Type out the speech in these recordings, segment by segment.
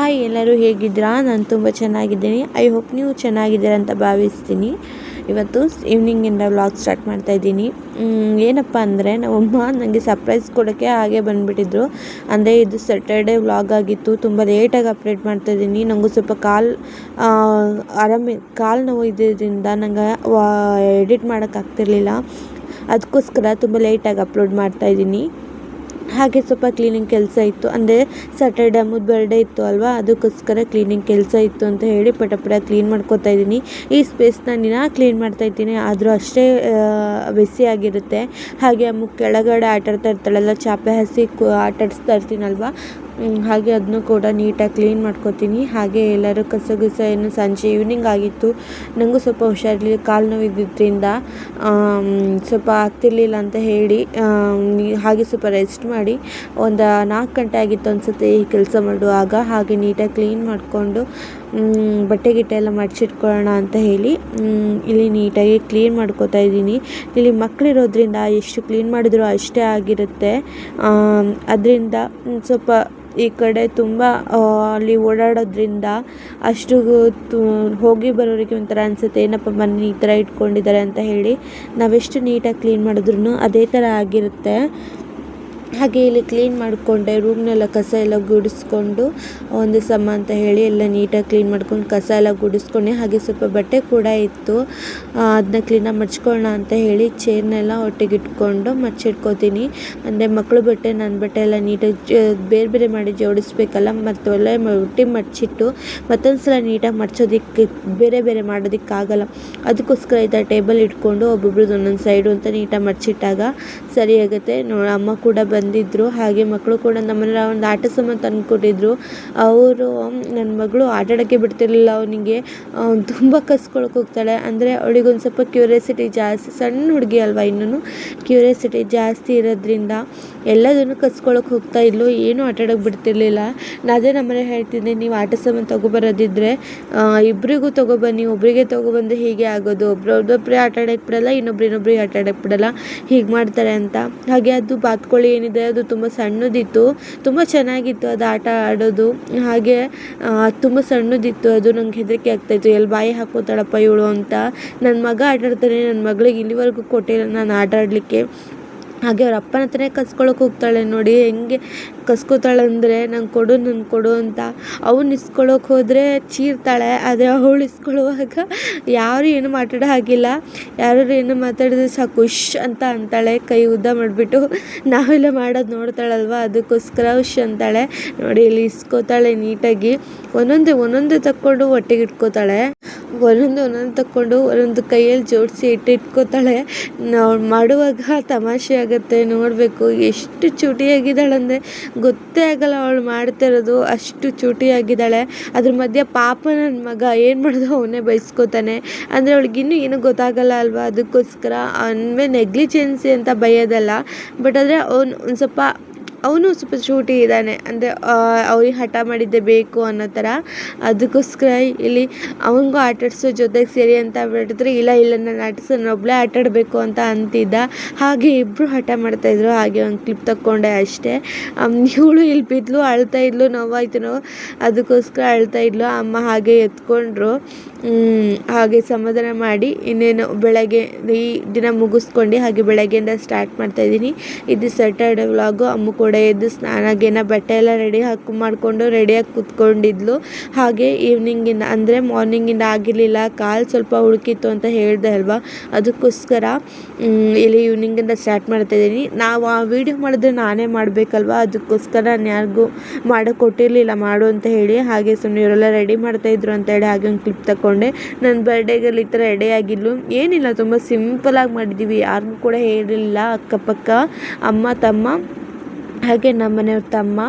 Hi, ಎಲ್ಲರೂ ಹೇಗಿದ್ದೀರಾ? ನಾನು ತುಂಬ ಚೆನ್ನಾಗಿದ್ದೀನಿ. ಐ ಹೋಪ್ ನೀವು ಚೆನ್ನಾಗಿದ್ದೀರಾ ಅಂತ ಭಾವಿಸ್ತೀನಿ. ಇವತ್ತು ಈವ್ನಿಂಗಿಂದ ವ್ಲಾಗ್ ಸ್ಟಾರ್ಟ್ ಮಾಡ್ತಾಯಿದ್ದೀನಿ. ಏನಪ್ಪ ಅಂದರೆ ನಮ್ಮಮ್ಮ ನನಗೆ ಸರ್ಪ್ರೈಸ್ ಕೊಡೋಕ್ಕೆ ಹಾಗೆ ಬಂದುಬಿಟ್ಟಿದ್ರು. ಅಂದರೆ ಇದು ಸ್ಯಾಟರ್ಡೇ ವ್ಲಾಗ್ ಆಗಿತ್ತು. ತುಂಬ ಲೇಟಾಗಿ ಅಪ್ಲೋಡ್ ಮಾಡ್ತಾಯಿದ್ದೀನಿ. ನನಗೂ ಸ್ವಲ್ಪ ಕಾಲು ನೋವು ಇದ್ದಿದ್ದರಿಂದ ನಂಗೆ ಎಡಿಟ್ ಮಾಡೋಕ್ಕಾಗ್ತಿರ್ಲಿಲ್ಲ. ಅದಕ್ಕೋಸ್ಕರ ತುಂಬ ಲೇಟಾಗಿ ಅಪ್ಲೋಡ್ ಮಾಡ್ತಾಯಿದ್ದೀನಿ. ಹಾಗೆ ಸ್ವಲ್ಪ ಕ್ಲೀನಿಂಗ್ ಕೆಲಸ ಇತ್ತು. ಅಂದರೆ ಸ್ಯಾಟರ್ಡೆ ಅಮ್ಮದ ಬರ್ಡೇ ಇತ್ತು ಅಲ್ವಾ, ಅದಕ್ಕೋಸ್ಕರ ಕ್ಲೀನಿಂಗ್ ಕೆಲಸ ಇತ್ತು ಅಂತ ಹೇಳಿ ಪಟ ಕ್ಲೀನ್ ಮಾಡ್ಕೊತಾ ಇದ್ದೀನಿ. ಈ ಸ್ಪೇಸ್ನ ಕ್ಲೀನ್ ಮಾಡ್ತಾಯಿದ್ದೀನಿ, ಆದರೂ ಅಷ್ಟೇ ಬಿಸಿಯಾಗಿರುತ್ತೆ. ಹಾಗೆ ಅಮ್ಮ ಕೆಳಗಡೆ ಆಟಾಡ್ತಾ ಇರ್ತಾಳಲ್ಲ, ಚಾಪೆ ಹಸಿ ಆಟಾಡಿಸ್ತಾ ಇರ್ತೀನಲ್ವ, ಹಾಗೆ ಅದನ್ನು ಕೂಡ ನೀಟಾಗಿ ಕ್ಲೀನ್ ಮಾಡ್ಕೊತೀನಿ. ಹಾಗೆ ಎಲ್ಲರೂ ಕಸ ಏನು ಸಂಜೆ ಈವ್ನಿಂಗ್ ಆಗಿತ್ತು. ನನಗೂ ಸ್ವಲ್ಪ ಹುಷಾರಿರಲಿಲ್ಲ, ಕಾಲು ನೋವಿದ್ದರಿಂದ ಸ್ವಲ್ಪ ಆಗ್ತಿರ್ಲಿಲ್ಲ ಅಂತ ಹೇಳಿ ಹಾಗೆ ಸ್ವಲ್ಪ ರೆಸ್ಟ್ ಮಾಡಿ ಒಂದು 4 ಗಂಟೆ ಆಗಿತ್ತು ಅನಿಸುತ್ತೆ ಈ ಕೆಲಸ ಮಾಡುವಾಗ. ಹಾಗೆ ನೀಟಾಗಿ ಕ್ಲೀನ್ ಮಾಡಿಕೊಂಡು ಬಟ್ಟೆ ಎಲ್ಲ ಮಡಚಿಟ್ಕೊಳ್ಳೋಣ ಅಂತ ಹೇಳಿ ಇಲ್ಲಿ ನೀಟಾಗಿ ಕ್ಲೀನ್ ಮಾಡ್ಕೋತಾ ಇದ್ದೀನಿ. ಇಲ್ಲಿ ಮಕ್ಕಳಿರೋದ್ರಿಂದ ಎಷ್ಟು ಕ್ಲೀನ್ ಮಾಡಿದ್ರು ಅಷ್ಟೇ ಆಗಿರುತ್ತೆ. ಅದರಿಂದ ಸ್ವಲ್ಪ ಈ ಕಡೆ ತುಂಬ ಅಲ್ಲಿ ಓಡಾಡೋದ್ರಿಂದ ಅಷ್ಟು ಹೋಗಿ ಬರೋರಿಗೆ ಒಂಥರ ಅನಿಸುತ್ತೆ, ಏನಪ್ಪ ಮನೆ ಈ ಥರ ಇಟ್ಕೊಂಡಿದ್ದಾರೆ ಅಂತ ಹೇಳಿ. ನಾವೆಷ್ಟು ನೀಟಾಗಿ ಕ್ಲೀನ್ ಮಾಡಿದ್ರೂ ಅದೇ ಥರ ಆಗಿರುತ್ತೆ. ಹಾಗೆ ಇಲ್ಲಿ ಕ್ಲೀನ್ ಮಾಡಿಕೊಂಡೆ, ರೂಮ್ನೆಲ್ಲ ಕಸ ಎಲ್ಲ ಗುಡಿಸ್ಕೊಂಡು ಒಂದು ಸಮ ಅಂತ ಹೇಳಿ ಎಲ್ಲ ನೀಟಾಗಿ ಕ್ಲೀನ್ ಮಾಡ್ಕೊಂಡು ಕಸ ಎಲ್ಲ ಗುಡಿಸ್ಕೊಂಡೆ. ಹಾಗೆ ಸ್ವಲ್ಪ ಬಟ್ಟೆ ಕೂಡ ಇತ್ತು, ಅದನ್ನ ಕ್ಲೀನಾಗಿ ಮಡ್ಚ್ಕೊಳ್ಳೋಣ ಅಂತ ಹೇಳಿ ಚೇರ್ನೆಲ್ಲ ಒಟ್ಟಿಗೆ ಇಟ್ಕೊಂಡು ಮಡ್ಚಿಟ್ಕೋತೀನಿ. ಅಂದರೆ ಮಕ್ಕಳು ಬಟ್ಟೆ ನನ್ನ ಬಟ್ಟೆ ಎಲ್ಲ ನೀಟಾಗಿ ಬೇರೆ ಮಾಡಿ ಜೋಡಿಸ್ಬೇಕಲ್ಲ, ಮತ್ತು ಒಳ್ಳೆ ಒಟ್ಟಿಗೆ ಮಡ್ಚಿಟ್ಟು ಮತ್ತೊಂದು ಸಲ ನೀಟಾಗಿ ಮಡ್ಚೋದಕ್ಕೆ ಬೇರೆ ಮಾಡೋದಕ್ಕಾಗಲ್ಲ. ಅದಕ್ಕೋಸ್ಕರ ಈ ಥರ ಟೇಬಲ್ ಇಟ್ಕೊಂಡು ಒಬ್ಬೊಬ್ರದ್ದು ಒಂದೊಂದು ಸೈಡು ಅಂತ ನೀಟಾಗಿ ಮಡ್ಚಿಟ್ಟಾಗ ಸರಿ ಆಗುತ್ತೆ. ಅಮ್ಮ ಕೂಡ ಬಂದಿದ್ದರು. ಹಾಗೆ ಮಕ್ಕಳು ಕೂಡ ನಮ್ಮನೆಲ್ಲ ಒಂದು ಆಟ ಸಾಮಾನು ತಂದುಕೊಟ್ಟಿದ್ರು. ಅವರು ನನ್ನ ಮಗಳು ಆಟಾಡೋಕ್ಕೆ ಬಿಡ್ತಿರ್ಲಿಲ್ಲ. ಅವನಿಗೆ ತುಂಬ ಕಸ್ಕೊಳಕ್ಕೆ ಹೋಗ್ತಾಳೆ. ಅಂದರೆ ಅವಳಿಗೊಂದು ಸ್ವಲ್ಪ ಕ್ಯೂರಿಯಾಸಿಟಿ ಜಾಸ್ತಿ, ಸಣ್ಣ ಹುಡುಗಿ ಅಲ್ವಾ, ಇನ್ನೂ ಕ್ಯೂರಿಯಾಸಿಟಿ ಜಾಸ್ತಿ ಇರೋದ್ರಿಂದ ಎಲ್ಲದನ್ನು ಕಸ್ಕೊಳಕ್ಕೆ ಹೋಗ್ತಾ ಇದ್ಲು, ಏನೂ ಆಟಾಡೋಕ್ಕೆ ಬಿಡ್ತಿರ್ಲಿಲ್ಲ. ಅದೇ ನಮ್ಮನೆ ಹೇಳ್ತಿದ್ದೆ, ನೀವು ಆಟ ಸಾಮಾನು ತೊಗೊಬರೋದಿದ್ರೆ ಇಬ್ಬರಿಗೂ ತೊಗೊಬನ್ನಿ, ಒಬ್ಬರಿಗೆ ತೊಗೊಬಂದರೆ ಹೀಗೆ ಆಗೋದು, ಒಬ್ಬರೇ ಆಟಾಡೋಕ್ಕೆ ಬಿಡಲ್ಲ, ಇನ್ನೊಬ್ರಿಗೆ ಆಟಾಡೋಕ್ಕೆ ಬಿಡಲ್ಲ, ಹೀಗೆ ಮಾಡ್ತಾರೆ ಅಂತ. ಹಾಗೆ ಅದು ಬಾತುಕೋಳಿ ಏನಿದೆ ಅದು ತುಂಬ ಸಣ್ಣದಿತ್ತು, ತುಂಬ ಚೆನ್ನಾಗಿತ್ತು ಅದು ಆಟ ಆಡೋದು. ಹಾಗೆ ತುಂಬ ಸಣ್ಣದಿತ್ತು ಅದು, ನಂಗೆ ಹೆದರಿಕೆ ಆಗ್ತಾಯಿತ್ತು, ಎಲ್ಲಿ ಬಾಯಿ ಹಾಕೋತಾಳಪ್ಪ ಇವಳು ಅಂತ. ನನ್ನ ಮಗ ಆಟಾಡ್ತಾನೆ, ನನ್ನ ಮಗಳಿಗೆ ಇಲ್ಲಿವರೆಗೂ ಕೊಟ್ಟಿಲ್ಲ ನಾನು ಆಟ ಆಡಲಿಕ್ಕೆ. ಹಾಗೆ ಅವ್ರ ಅಪ್ಪನ ಹತ್ರನೇ ಕಸ್ಕೊಳಕ್ಕೆ ಹೋಗ್ತಾಳೆ. ನೋಡಿ ಹೆಂಗೆ ಕಸ್ಕೋತಾಳೆ ಅಂದರೆ, ನಂಗೆ ಕೊಡು ಅಂತ. ಅವನು ಇಸ್ಕೊಳ್ಳೋಕೆ ಹೋದರೆ ಚೀರ್ತಾಳೆ, ಆದರೆ ಅವಳು ಇಸ್ಕೊಳ್ಳುವಾಗ ಯಾರು ಏನು ಮಾತಾಡೋ ಹಾಗಿಲ್ಲ. ಯಾರು ಏನು ಮಾತಾಡಿದ್ರೆ ಸಾಕು ಉಶ್ ಅಂತ ಅಂತಾಳೆ, ಕೈ ಉದ್ದ ಮಾಡಿಬಿಟ್ಟು. ನಾವೆಲ್ಲ ಮಾಡೋದು ನೋಡ್ತಾಳಲ್ವ, ಅದಕ್ಕೋಸ್ಕರ ಉಶ್ ಅಂತಾಳೆ. ನೋಡಿ ಇಲ್ಲಿ ಇಸ್ಕೋತಾಳೆ ನೀಟಾಗಿ, ಒಂದೊಂದು ತಕ್ಕೊಂಡು ಒಟ್ಟಿಗೆ ಇಟ್ಕೋತಾಳೆ, ಒಂದೊಂದು ತಕ್ಕೊಂಡು ಒಂದೊಂದು ಕೈಯಲ್ಲಿ ಜೋಡಿಸಿ ಇಟ್ಕೋತಾಳೆ. ನಾವು ಮಾಡುವಾಗ ತಮಾಷೆ ಆಗುತ್ತೆ ನೋಡಬೇಕು. ಎಷ್ಟು ಚೂಟಿಯಾಗಿದ್ದಾಳಂದರೆ ಗೊತ್ತೇ ಆಗಲ್ಲ ಅವಳು ಮಾಡ್ತಿರೋದು, ಅಷ್ಟು ಚೂಟಿಯಾಗಿದ್ದಾಳೆ. ಅದ್ರ ಮಧ್ಯೆ ಪಾಪ ನನ್ನ ಮಗ ಏನು ಮಾಡೋದು ಅವನೇ ಬೈಸ್ಕೋತಾನೆ. ಅಂದರೆ ಅವಳಿಗಿನ್ನೂ ಏನೂ ಗೊತ್ತಾಗಲ್ಲ ಅಲ್ವಾ, ಅದಕ್ಕೋಸ್ಕರ ಅವನ ನೆಗ್ಲಿಜೆನ್ಸಿ ಅಂತ ಬೈಯೋದಲ್ಲ, ಬಟ್ ಆದರೆ ಅವನು ಸ್ವಲ್ಪ ಚೂಟಿ ಇದ್ದಾನೆ. ಅಂದರೆ ಅವ್ರಿಗೆ ಹಠ ಮಾಡಿದ್ದೆ ಬೇಕು ಅನ್ನೋ ಥರ. ಅದಕ್ಕೋಸ್ಕರ ಇಲ್ಲಿ ಅವನಿಗೂ ಆಟಾಡಿಸೋ ಜೊತೆಗೆ ಸೇರಿ ಅಂತ ಬಿಟ್ಟಿದ್ರೆ, ಇಲ್ಲ ನಾನು ನಾನು ಒಬ್ಬಳೇ ಆಟಾಡಬೇಕು ಅಂತ ಅಂತಿದ್ದ. ಹಾಗೆ ಇಬ್ಬರು ಹಠ ಮಾಡ್ತಾಯಿದ್ರು. ಹಾಗೆ ಒಂದು ಕ್ಲಿಪ್ ತಕ್ಕೊಂಡೆ ಅಷ್ಟೇ. ಇವಳು ಇಲ್ಲಿ ಬಿದ್ಲು, ಅಳ್ತಾಯಿದ್ಲು, ನೋವಾಯ್ತು ಅದಕ್ಕೋಸ್ಕರ ಅಳ್ತಾಯಿದ್ಲು. ಅಮ್ಮ ಹಾಗೆ ಎತ್ಕೊಂಡ್ರು. ಹಾಗೆ ಸಮಾಧಾನ ಮಾಡಿ ಇನ್ನೇನು ಬೆಳಗ್ಗೆ ಈ ದಿನ ಮುಗಿಸ್ಕೊಂಡು ಹಾಗೆ ಬೆಳಗ್ಗೆಯಿಂದ ಸ್ಟಾರ್ಟ್ ಮಾಡ್ತಾಯಿದ್ದೀನಿ. ಇದು ಸ್ಯಾಟರ್ಡೆ ವ್ಲಾಗು. ಅಮ್ಮ ಕೂಡ ಎದ್ದು ಸ್ನಾನ ಬಟ್ಟೆ ಎಲ್ಲ ಮಾಡಿಕೊಂಡು ರೆಡಿಯಾಗಿ ಕೂತ್ಕೊಂಡಿದ್ಲು. ಹಾಗೆ ಈವ್ನಿಂಗಿಂದ ಅಂದರೆ ಮಾರ್ನಿಂಗಿಂದ ಆಗಿರಲಿಲ್ಲ, ಕಾಲು ಸ್ವಲ್ಪ ಹುಡುಕಿತ್ತು ಅಂತ ಹೇಳಿದೆ ಅಲ್ವಾ, ಅದಕ್ಕೋಸ್ಕರ ಇಲ್ಲಿ ಈವ್ನಿಂಗಿಂದ ಸ್ಟಾರ್ಟ್ ಮಾಡ್ತಾಯಿದ್ದೀನಿ. ನಾವು ಆ ವಿಡಿಯೋ ಮಾಡಿದ್ರೆ ನಾನೇ ಮಾಡಬೇಕಲ್ವ, ಅದಕ್ಕೋಸ್ಕರ ನಾನು ಯಾರಿಗೂ ಮಾಡೋಕ್ಕೆ ಕೊಟ್ಟಿರಲಿಲ್ಲ ಮಾಡು ಅಂತ ಹೇಳಿ. ಹಾಗೆ ಸುಮ್ಮನೆ ಇವರೆಲ್ಲ ರೆಡಿ ಮಾಡ್ತಾಯಿದ್ರು ಅಂತ ಹೇಳಿ ಹಾಗೆ ಒಂದು ಕ್ಲಿಪ್ ತಗೊಂಡೆ. ನನ್ನ ಬರ್ಡೇಗಲ್ಲಿ ಈ ಥರ ರೆಡಿ ಆಗಿದ್ಲು. ಏನಿಲ್ಲ, ತುಂಬ ಸಿಂಪಲಾಗಿ ಮಾಡಿದ್ದೀವಿ, ಯಾರಿಗೂ ಕೂಡ ಹೇಳಿರಲಿಲ್ಲ. ಅಕ್ಕಪಕ್ಕ ಅಮ್ಮ, ತಮ್ಮ, ಹಾಗೆ ನಮ್ಮ ಮನೆಯವ್ರ ತಮ್ಮ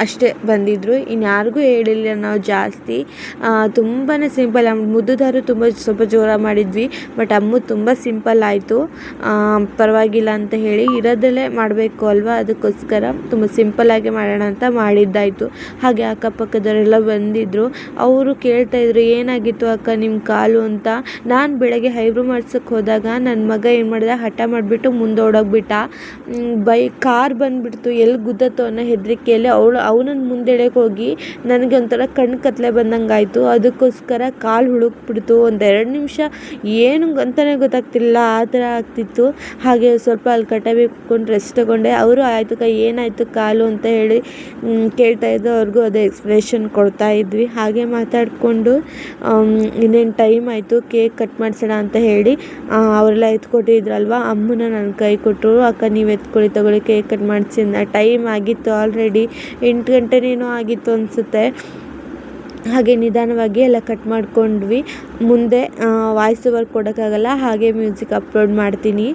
ಅಷ್ಟೇ ಬಂದಿದ್ದರು, ಇನ್ಯಾರಿಗೂ ಹೇಳಿಲ್ಲ ನಾವು ಜಾಸ್ತಿ. ತುಂಬಾ ಸಿಂಪಲ್. ಮುದ್ದುದಾರು ಸ್ವಲ್ಪ ಜೋರ ಮಾಡಿದ್ವಿ, ಬಟ್ ಅಮ್ಮ ತುಂಬ ಸಿಂಪಲ್ ಆಯಿತು. ಪರವಾಗಿಲ್ಲ ಅಂತ ಹೇಳಿ ಇರೋದಲ್ಲೇ ಮಾಡಬೇಕು ಅಲ್ವಾ, ಅದಕ್ಕೋಸ್ಕರ ತುಂಬ ಸಿಂಪಲ್ಲಾಗಿ ಮಾಡೋಣ ಅಂತ ಮಾಡಿದ್ದಾಯಿತು. ಹಾಗೆ ಅಕ್ಕಪಕ್ಕದವರೆಲ್ಲ ಬಂದಿದ್ದರು. ಅವರು ಕೇಳ್ತಾಯಿದ್ರು, ಏನಾಗಿತ್ತು ಅಕ್ಕ ನಿಮ್ಮ ಕಾಲು ಅಂತ. ನಾನು ಬೆಳಗ್ಗೆ ಐಬ್ರೋ ಮಾಡ್ಸೋಕ್ಕೆ ಹೋದಾಗ ನನ್ನ ಮಗ ಏನು ಮಾಡಿದ, ಹಠ ಮಾಡಿಬಿಟ್ಟು ಮುಂದೆ ಓಡೋಗ್ಬಿಟ್ಟ. ಕಾರ್ ಬಂದುಬಿಡ್ತು ಬಿಡ್ತು, ಎಲ್ಲಿ ಗುದ್ದತ್ತೋ ಅನ್ನೋ ಹೆದರಿಕೆಯಲ್ಲಿ ಅವನನ್ನು ಮುಂದೆಳೆಯೋಕೆ ಹೋಗಿ ನನಗೆ ಒಂಥರ ಕಣ್ಣು ಕತ್ಲೆ ಬಂದಂಗೆ ಆಯಿತು. ಅದಕ್ಕೋಸ್ಕರ ಕಾಲು ಹುಳುಕ್ಬಿಡ್ತು. ಒಂದು 2 ನಿಮಿಷ ಏನು ಅಂತಲೇ ಗೊತ್ತಾಗ್ತಿಲ್ಲ, ಆ ಥರ ಆಗ್ತಿತ್ತು. ಹಾಗೆ ಸ್ವಲ್ಪ ಅಲ್ಲಿ ಕಟಾವಿಗೆ ಕೂತ್ಕೊಂಡು ರೆಸ್ಟ್ ತೊಗೊಂಡೆ. ಅವರು ಆಯಿತು ಏನಾಯಿತು ಕಾಲು ಅಂತ ಹೇಳಿ ಕೇಳ್ತಾಯಿದ್ದು. ಅವ್ರಿಗೂ ಅದೇ ಎಕ್ಸ್ಪ್ರೆಷನ್ ಕೊಡ್ತಾಯಿದ್ವಿ. ಹಾಗೆ ಮಾತಾಡಿಕೊಂಡು ಇನ್ನೇನು ಟೈಮ್ ಆಯಿತು, ಕೇಕ್ ಕಟ್ ಮಾಡಿಸೋಣ ಅಂತ ಹೇಳಿ ಅವರೆಲ್ಲ ಎತ್ಕೊಟ್ಟಿದ್ರಲ್ವ, ಅಮ್ಮನ ನನ್ನ ಕೈ ಕೊಟ್ಟರು. ಅಕ್ಕ ನೀವು ಎತ್ಕೊಳ್ಳಿ ತಗೊಳ್ಳಿ ಕೇಕ್ ಕಟ್ ಮಾಡಿಸಿ. ಟೈಮ್ ಆಗಿತ್ತು ಆಲ್ರೆಡಿ 8 ಗಂಟೆನೇನೋ ಆಗಿತ್ತು ಅನಿಸುತ್ತೆ. ಹಾಗೆ ನಿಧಾನವಾಗಿ ಎಲ್ಲ ಕಟ್ ಮಾಡ್ಕೊಂಡ್ವಿ. ಮುಂದೆ ವಾಯ್ಸ್ ಓವರ್ ಕೊಡೋಕ್ಕಾಗಲ್ಲ, ಹಾಗೆ ಮ್ಯೂಸಿಕ್ ಅಪ್ಲೋಡ್ ಮಾಡ್ತೀನಿ.